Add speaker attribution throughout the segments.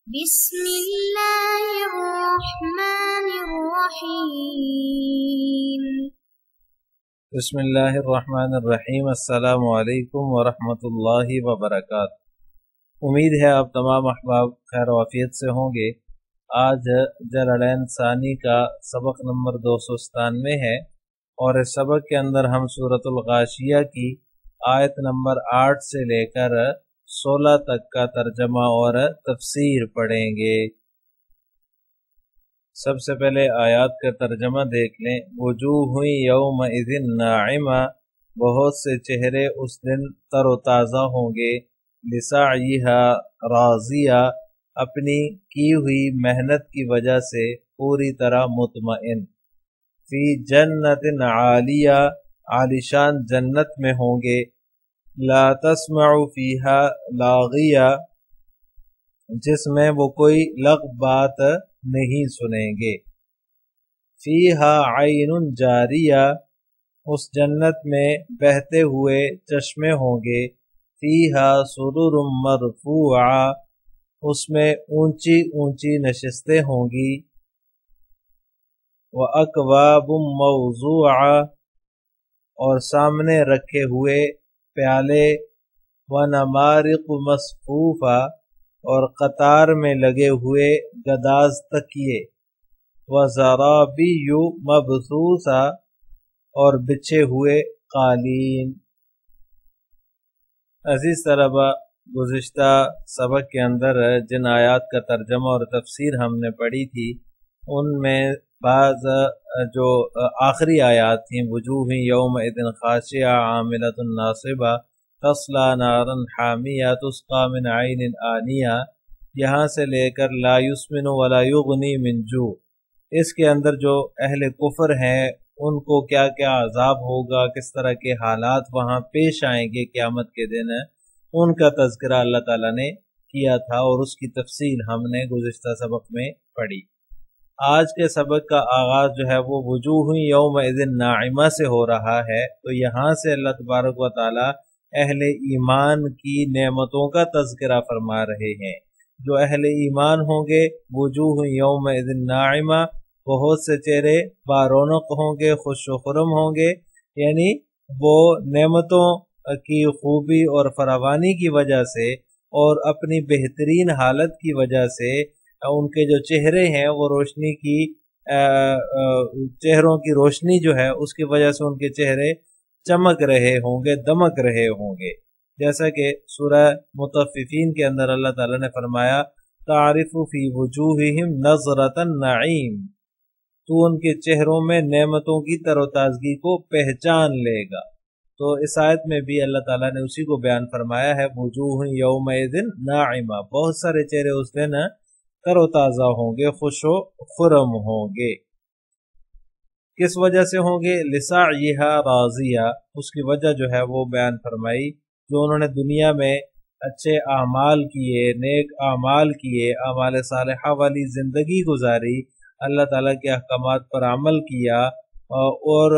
Speaker 1: بسم اللہ الرحمن الرحیم۔
Speaker 2: بسم اللہ الرحمن الرحیم۔ السلام علیکم ورحمۃ اللہ وبرکاتہ۔ امید ہے آپ تمام احباب خیر و عافیت سے ہوں گے۔ آج جلالین ثانی کا سبق نمبر 297 ہے، اور اس سبق کے اندر ہم سورۃ الغاشیہ کی آیت نمبر 8 سے لے کر 16 تک کا ترجمہ اور تفسیر پڑھیں گے۔ سب سے پہلے آیات کا ترجمہ دیکھ لیں۔ وجوہ یومئذ ناعمہ، بہت سے چہرے اس دن تر و تازہ ہوں گے، لسعیہا راضیہ، اپنی کی ہوئی محنت کی وجہ سے پوری طرح مطمئن، فی جنت عالیہ، عالیشان جنت میں ہوں گے، لا تسمع فیہا لاغیہ، جس میں وہ کوئی لغو بات نہیں سنیں گے، فیہا عین جاریہ، اس جنت میں بہتے ہوئے چشمے ہوں گے، فیہا سرر مرفوعہ، اس میں اونچی اونچی نشستیں ہوں گی، وَأَكْوَابٌ مَوْضُوعَةٌ، اور سامنے رکھے ہوئے پیالے، وَنَمَارِقُ مَصْفُوفَةٌ، اور قطار میں لگے ہوئے گداز تکیے، وَزَرَابِيُّ مَبْثُوثَةٌ، اور بچھے ہوئے قالین۔ عزیز طلبہ، گزشتہ سبق کے اندر جن آیات کا ترجمہ اور تفسیر ہم نے پڑھی تھی، ان میں بعض جو آخری آیات تھیں، وجوہ یومئذ خاشعہ عاملۃ ناصبہ تصلی نارا حامیہ تسقی من عین آنیہ، یہاں سے لے کر لا یسمن ولا یغنی من جوع، اس کے اندر جو اہل کفر ہیں ان کو کیا کیا عذاب ہوگا، کس طرح کے حالات وہاں پیش آئیں گے قیامت کے دن، ان کا تذکرہ اللہ تعالیٰ نے کیا تھا، اور اس کی تفصیل ہم نے گزشتہ سبق میں پڑھی۔ آج کے سبق کا آغاز جو ہے وہ وجوہ یومئذ ناعمہ سے ہو رہا ہے، تو یہاں سے اللہ تبارک و تعالی اہل ایمان کی نعمتوں کا تذکرہ فرما رہے ہیں۔ جو اہل ایمان ہوں گے، وجوہ یومئذ ناعمہ، بہت سے چہرے بارونق ہوں گے، خوش و خرم ہوں گے، یعنی وہ نعمتوں کی خوبی اور فراوانی کی وجہ سے اور اپنی بہترین حالت کی وجہ سے ان کے جو چہرے ہیں وہ روشنی کی چہروں کی روشنی جو ہے اس کی وجہ سے ان کے چہرے چمک رہے ہوں گے، دمک رہے ہوں گے، جیسا کہ سورہ مطففین کے اندر اللہ تعالیٰ نے فرمایا تعرف فی وجوہہم نظرۃ النعیم، تو ان کے چہروں میں نعمتوں کی تر و تازگی کو پہچان لے گا۔ تو اس آیت میں بھی اللہ تعالیٰ نے اسی کو بیان فرمایا ہے، وجوہ یومئذ ناعمہ، بہت سارے چہرے اس دن تر و تازہ ہوں گے، خوش و خرم ہوں گے۔ کس وجہ سے ہوں گے؟ لسعیہا راضیہ، اس کی وجہ جو ہے وہ بیان فرمائی، جو انہوں نے دنیا میں اچھے اعمال کیے، نیک اعمال کیے، اعمال صالحہ والی زندگی گزاری، اللہ تعالیٰ کے احکامات پر عمل کیا، اور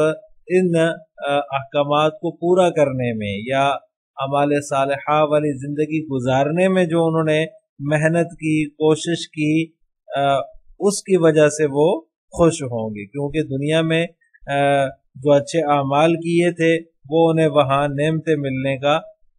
Speaker 2: ان احکامات کو پورا کرنے میں یا اعمال صالحہ والی زندگی گزارنے میں جو انہوں نے محنت کی، کوشش کی، اس کی وجہ سے وہ خوش ہوں گے، کیونکہ دنیا میں جو اچھے اعمال کیے تھے وہ انہیں وہاں نعمتیں ملنے کا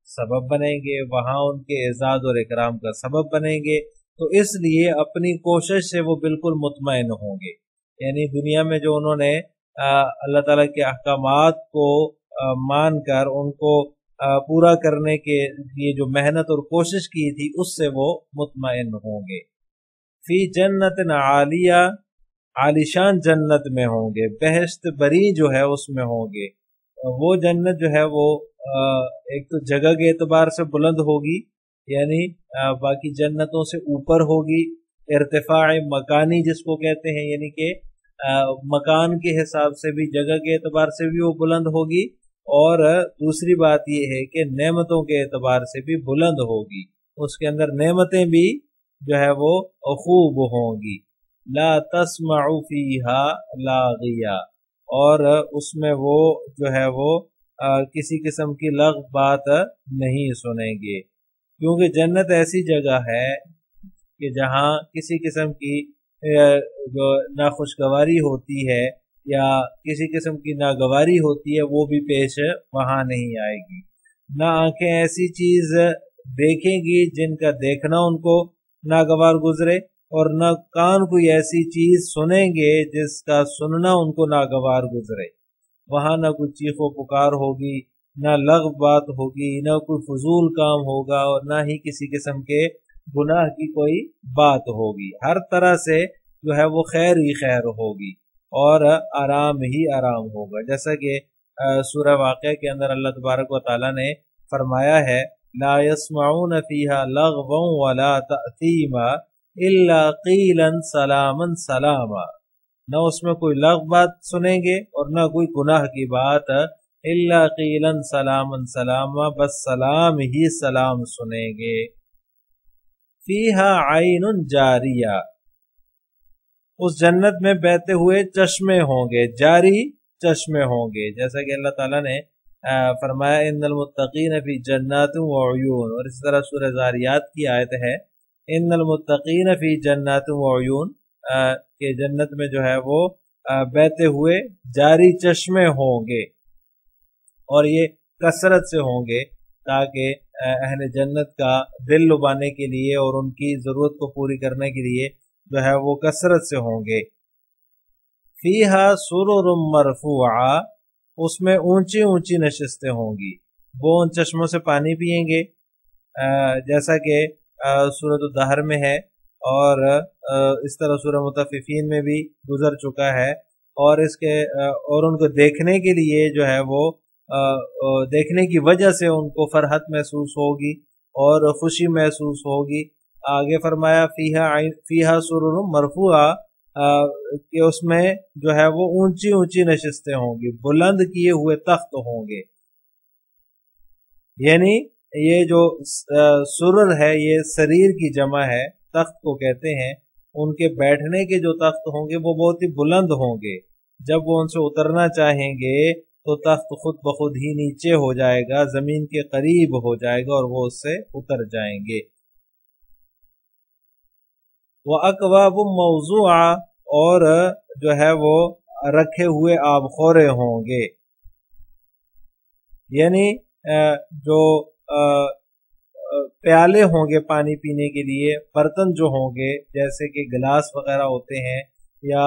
Speaker 2: سبب بنیں گے، وہاں ان کے اعزاز اور اکرام کا سبب بنیں گے، تو اس لیے اپنی کوشش سے وہ بالکل مطمئن ہوں گے۔ یعنی دنیا میں جو انہوں نے اللہ تعالیٰ کے احکامات کو مان کر ان کو پورا کرنے کے لیے جو محنت اور کوشش کی تھی، اس سے وہ مطمئن ہوں گے۔ فی جنت عالیہ، عالیشان جنت میں ہوں گے، بہشت بری جو ہے اس میں ہوں گے۔ وہ جنت جو ہے وہ ایک تو جگہ کے اعتبار سے بلند ہوگی، یعنی باقی جنتوں سے اوپر ہوگی، ارتفاع مکانی جس کو کہتے ہیں، یعنی کہ مکان کے حساب سے بھی، جگہ کے اعتبار سے بھی وہ بلند ہوگی، اور دوسری بات یہ ہے کہ نعمتوں کے اعتبار سے بھی بلند ہوگی، اس کے اندر نعمتیں بھی جو ہے وہ خوب ہوں گی۔ لا تسمع فیہا لاغیہ، اور اس میں وہ جو ہے وہ کسی قسم کی لغو بات نہیں سنیں گے، کیونکہ جنت ایسی جگہ ہے کہ جہاں کسی قسم کی جو ناخوشگواری ہوتی ہے یا کسی قسم کی ناگواری ہوتی ہے وہ بھی پیش وہاں نہیں آئے گی۔ نہ آنکھیں ایسی چیز دیکھیں گی جن کا دیکھنا ان کو ناگوار گزرے، اور نہ کان کوئی ایسی چیز سنیں گے جس کا سننا ان کو ناگوار گزرے۔ وہاں نہ کوئی چیخ و پکار ہوگی، نہ لغو بات ہوگی، نہ کوئی فضول کام ہوگا، اور نہ ہی کسی قسم کے گناہ کی کوئی بات ہوگی۔ ہر طرح سے جو ہے وہ خیر ہی خیر ہوگی اور آرام ہی آرام ہوگا، جیسا کہ سورہ واقعہ کے اندر اللہ تبارک و تعالیٰ نے فرمایا ہے لا يسمعون فيها لغوا ولا تأثیما الا قیلا سلاما سلاما، نہ اس میں کوئی لغو بات سنیں گے اور نہ کوئی گناہ کی بات، الا قیلا سلاما سلاما، بس سلام ہی سلام سنیں گے۔ فیہا عین جاریہ، اس جنت میں بہتے ہوئے چشمے ہوں گے، جاری چشمے ہوں گے، جیسا کہ اللہ تعالیٰ نے فرمایا ان المتقین فی جنات وعیون، اور اس طرح سورہ زاریات کی آیت ہے ان المتقین فی جنات وعیون، کہ جنت میں جو ہے وہ بہتے ہوئے جاری چشمے ہوں گے، اور یہ کثرت سے ہوں گے تاکہ اہل جنت کا دل لبانے کے لیے اور ان کی ضرورت کو پوری کرنے کے لیے جو ہے وہ کثرت سے ہوں گے۔ فیہا سرر مرفوعہ، اس میں اونچی اونچی نشستیں ہوں گی، وہ ان چشموں سے پانی پیئیں گے، جیسا کہ سورۃ الدہر میں ہے، اور اس طرح سورہ مطففین میں بھی گزر چکا ہے، اور ان کو دیکھنے کے لیے جو ہے وہ دیکھنے کی وجہ سے ان کو فرحت محسوس ہوگی اور خوشی محسوس ہوگی۔ آگے فرمایا فیہا سرر مرفوعہ، کہ اس میں جو ہے وہ اونچی اونچی نشستیں ہوں گی، بلند کیے ہوئے تخت ہوں گے، یعنی یہ جو سرر ہے یہ سریر کی جمع ہے، تخت کو کہتے ہیں، ان کے بیٹھنے کے جو تخت ہوں گے وہ بہت ہی بلند ہوں گے، جب وہ ان سے اترنا چاہیں گے تو تخت خود بخود ہی نیچے ہو جائے گا، زمین کے قریب ہو جائے گا اور وہ اس سے اتر جائیں گے۔ وَأَكْوَابٌ مَوْضُوعَةٌ، اور جو ہے وہ رکھے ہوئے آبخورے ہوں گے، یعنی جو پیالے ہوں گے پانی پینے کے لیے، برتن جو ہوں گے جیسے کہ گلاس وغیرہ ہوتے ہیں یا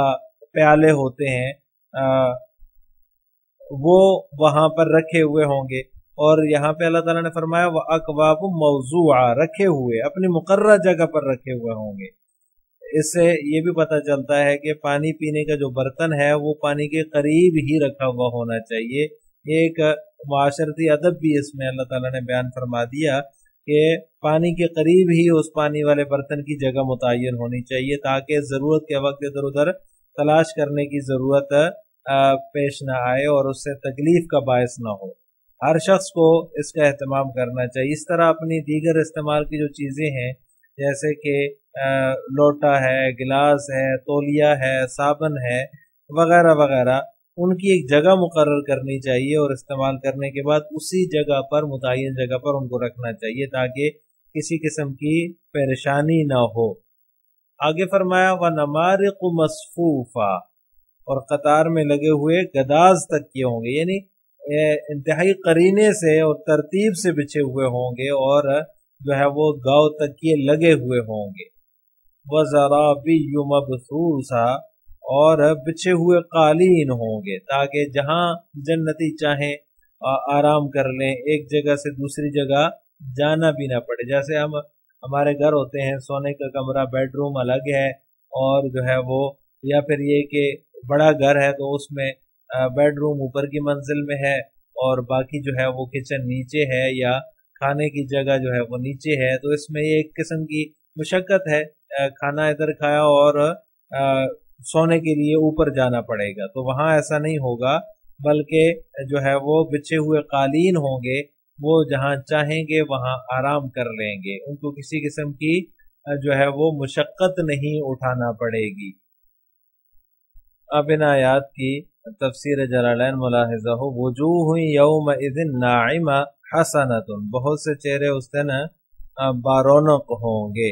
Speaker 2: پیالے ہوتے ہیں، وہ وہاں پر رکھے ہوئے ہوں گے۔ اور یہاں پہ اللہ تعالیٰ نے فرمایا وَأَكْوَابٌ مَوْضُوعَةٌ، رکھے ہوئے، اپنی مقررہ جگہ پر رکھے ہوئے ہوں گے۔ اس سے یہ بھی پتہ چلتا ہے کہ پانی پینے کا جو برتن ہے وہ پانی کے قریب ہی رکھا ہوا ہونا چاہیے۔ ایک معاشرتی ادب بھی اس میں اللہ تعالیٰ نے بیان فرما دیا کہ پانی کے قریب ہی اس پانی والے برتن کی جگہ متعین ہونی چاہیے، تاکہ ضرورت کے وقت ادھر ادھر تلاش کرنے کی ضرورت پیش نہ آئے اور اس سے تکلیف کا باعث نہ ہو۔ ہر شخص کو اس کا اہتمام کرنا چاہیے۔ اس طرح اپنی دیگر استعمال کی جو چیزیں ہیں جیسے کہ لوٹا ہے، گلاس ہے، تولیہ ہے، صابن ہے وغیرہ وغیرہ، ان کی ایک جگہ مقرر کرنی چاہیے اور استعمال کرنے کے بعد اسی جگہ پر، متعین جگہ پر ان کو رکھنا چاہیے تاکہ کسی قسم کی پریشانی نہ ہو۔ آگے فرمایا وَنَمَارِقُ مَصْفُوفَةٌ، اور قطار میں لگے ہوئے گداز تکیے ہوں گے، یعنی انتہائی قرینے سے اور ترتیب سے بچھے ہوئے ہوں گے اور جو ہے وہ گاؤ تکیے لگے ہوئے ہوں گے۔ وَزَرَابِيُّ مَبْثُوثَةٌ، اور بچھے ہوئے قالین ہوں گے تاکہ جہاں جنتی چاہیں آرام کر لیں، ایک جگہ سے دوسری جگہ جانا بھی نہ پڑے۔ جیسے ہمارے گھر ہوتے ہیں، سونے کا کمرہ، بیڈ روم الگ ہے، اور جو ہے وہ یا پھر یہ کہ بڑا گھر ہے تو اس میں بیڈ روم اوپر کی منزل میں ہے اور باقی جو ہے وہ کچن نیچے ہے، یا کھانے کی جگہ جو ہے وہ نیچے ہے، تو اس میں یہ ایک قسم کی مشقت ہے، کھانا ادھر کھایا اور سونے کے لیے اوپر جانا پڑے گا، تو وہاں ایسا نہیں ہوگا، بلکہ جو ہے وہ بچھے ہوئے قالین ہوں گے، وہ جہاں چاہیں گے وہاں آرام کر لیں گے، ان کو کسی قسم کی جو ہے وہ مشقت نہیں اٹھانا پڑے گی۔ اب ان آیات کی تفسیر جلالین ملاحظہ ہو، وجوہ یومئذ ناعمہ حسنۃ، بہت سے چہرے اس دن بارونق ہوں گے،